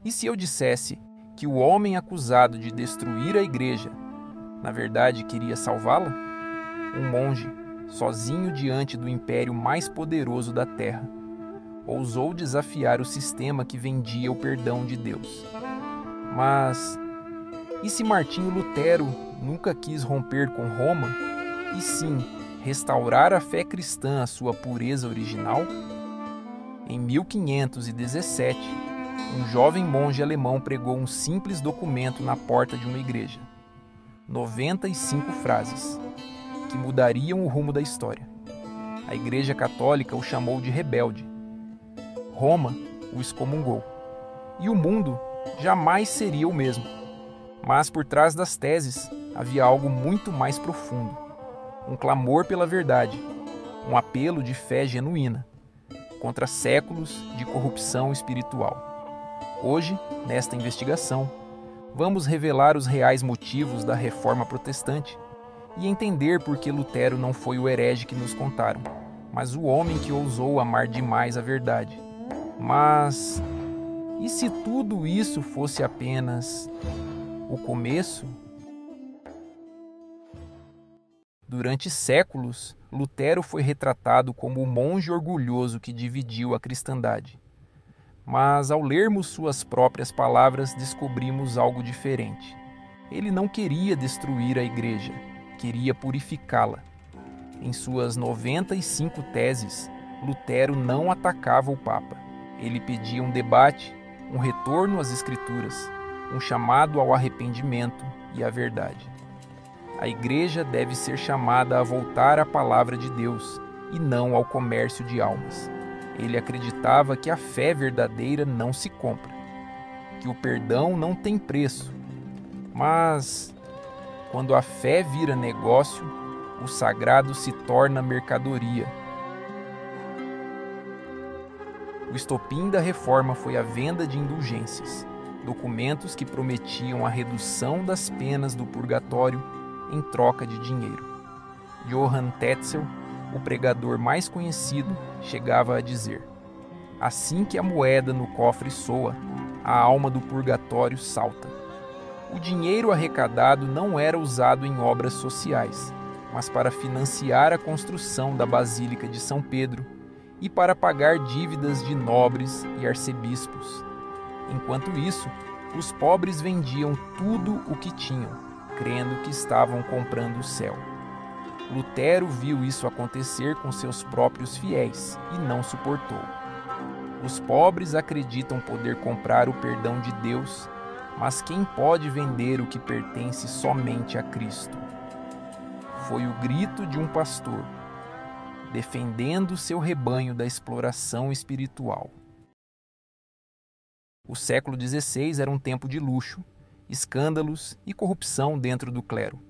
E se eu dissesse que o homem acusado de destruir a igreja, na verdade, queria salvá-la? Um monge, sozinho diante do império mais poderoso da terra, ousou desafiar o sistema que vendia o perdão de Deus. Mas e se Martinho Lutero nunca quis romper com Roma, e sim restaurar a fé cristã à sua pureza original? Em 1517, um jovem monge alemão pregou um simples documento na porta de uma igreja. 95 frases, que mudariam o rumo da história. A Igreja Católica o chamou de rebelde. Roma o excomungou. E o mundo jamais seria o mesmo. Mas por trás das teses havia algo muito mais profundo. Um clamor pela verdade, um apelo de fé genuína, contra séculos de corrupção espiritual. Hoje, nesta investigação, vamos revelar os reais motivos da Reforma Protestante e entender por que Lutero não foi o herege que nos contaram, mas o homem que ousou amar demais a verdade. Mas e se tudo isso fosse apenas o começo? Durante séculos, Lutero foi retratado como o monge orgulhoso que dividiu a cristandade. Mas ao lermos suas próprias palavras, descobrimos algo diferente. Ele não queria destruir a igreja, queria purificá-la. Em suas 95 teses, Lutero não atacava o Papa. Ele pedia um debate, um retorno às Escrituras, um chamado ao arrependimento e à verdade. A igreja deve ser chamada a voltar à palavra de Deus e não ao comércio de almas. Ele acreditava que a fé verdadeira não se compra, que o perdão não tem preço. Mas, quando a fé vira negócio, o sagrado se torna mercadoria. O estopim da reforma foi a venda de indulgências, documentos que prometiam a redução das penas do purgatório em troca de dinheiro. Johann Tetzel, o pregador mais conhecido, chegava a dizer: assim que a moeda no cofre soa, a alma do purgatório salta. O dinheiro arrecadado não era usado em obras sociais, mas para financiar a construção da Basílica de São Pedro e para pagar dívidas de nobres e arcebispos. Enquanto isso, os pobres vendiam tudo o que tinham, crendo que estavam comprando o céu. Lutero viu isso acontecer com seus próprios fiéis e não suportou. Os pobres acreditam poder comprar o perdão de Deus, mas quem pode vender o que pertence somente a Cristo? Foi o grito de um pastor, defendendo seu rebanho da exploração espiritual. O século XVI era um tempo de luxo, escândalos e corrupção dentro do clero.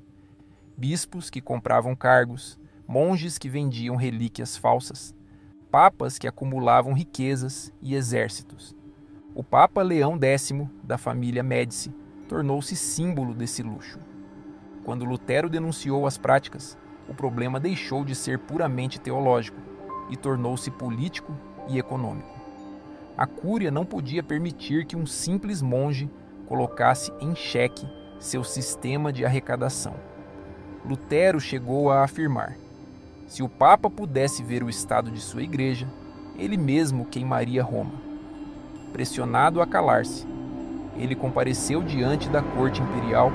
Bispos que compravam cargos, monges que vendiam relíquias falsas, papas que acumulavam riquezas e exércitos. O Papa Leão X, da família Médici, tornou-se símbolo desse luxo. Quando Lutero denunciou as práticas, o problema deixou de ser puramente teológico e tornou-se político e econômico. A Cúria não podia permitir que um simples monge colocasse em xeque seu sistema de arrecadação. Lutero chegou a afirmar: se o Papa pudesse ver o estado de sua igreja, ele mesmo queimaria Roma. Pressionado a calar-se, ele compareceu diante da corte imperial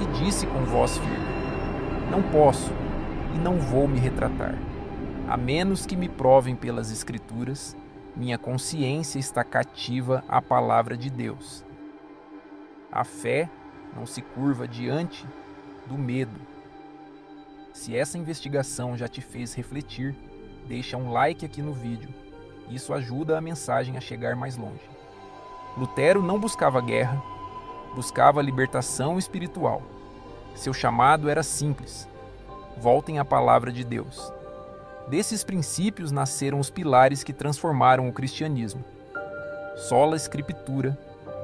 e disse com voz firme: não posso e não vou me retratar. A menos que me provem pelas Escrituras, minha consciência está cativa à palavra de Deus. A fé não se curva diante do medo. Se essa investigação já te fez refletir, deixa um like aqui no vídeo. Isso ajuda a mensagem a chegar mais longe. Lutero não buscava guerra, buscava libertação espiritual. Seu chamado era simples: voltem à palavra de Deus. Desses princípios nasceram os pilares que transformaram o cristianismo. Sola Scriptura,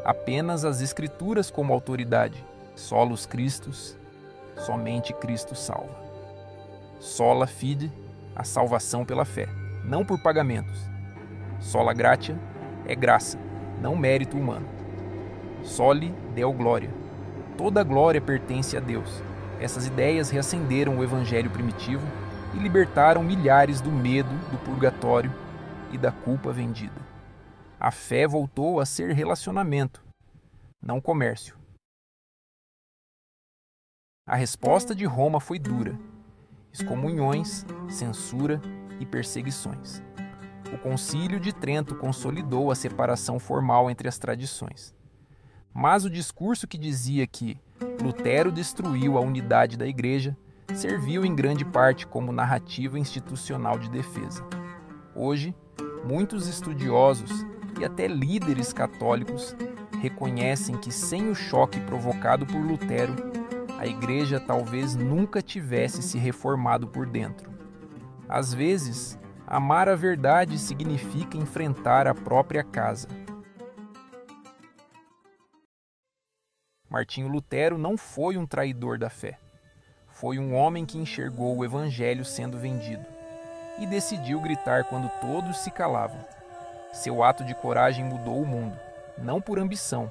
apenas as Escrituras como autoridade. Solus Christus, somente Cristo salva. Sola Fide, a salvação pela fé, não por pagamentos. Sola Gratia é graça, não mérito humano. Soli Deo Gloria. Toda glória pertence a Deus. Essas ideias reacenderam o evangelho primitivo e libertaram milhares do medo, do purgatório e da culpa vendida. A fé voltou a ser relacionamento, não comércio. A resposta de Roma foi dura: excomunhões, censura e perseguições. O Concílio de Trento consolidou a separação formal entre as tradições. Mas o discurso que dizia que Lutero destruiu a unidade da Igreja serviu em grande parte como narrativa institucional de defesa. Hoje, muitos estudiosos e até líderes católicos reconhecem que sem o choque provocado por Lutero, a Igreja talvez nunca tivesse se reformado por dentro. Às vezes, amar a verdade significa enfrentar a própria casa. Martinho Lutero não foi um traidor da fé. Foi um homem que enxergou o evangelho sendo vendido e decidiu gritar quando todos se calavam. Seu ato de coragem mudou o mundo, não por ambição,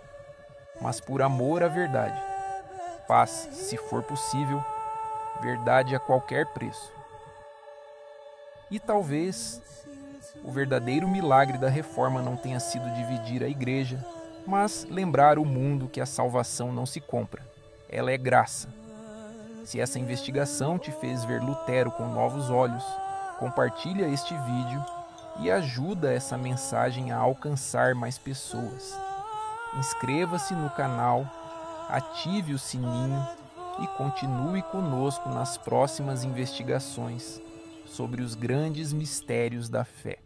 mas por amor à verdade. Paz, se for possível, verdade a qualquer preço. E talvez o verdadeiro milagre da reforma não tenha sido dividir a igreja, mas lembrar o mundo que a salvação não se compra, ela é graça. Se essa investigação te fez ver Lutero com novos olhos, compartilha este vídeo e ajuda essa mensagem a alcançar mais pessoas. Inscreva-se no canal, ative o sininho e continue conosco nas próximas investigações sobre os grandes mistérios da fé.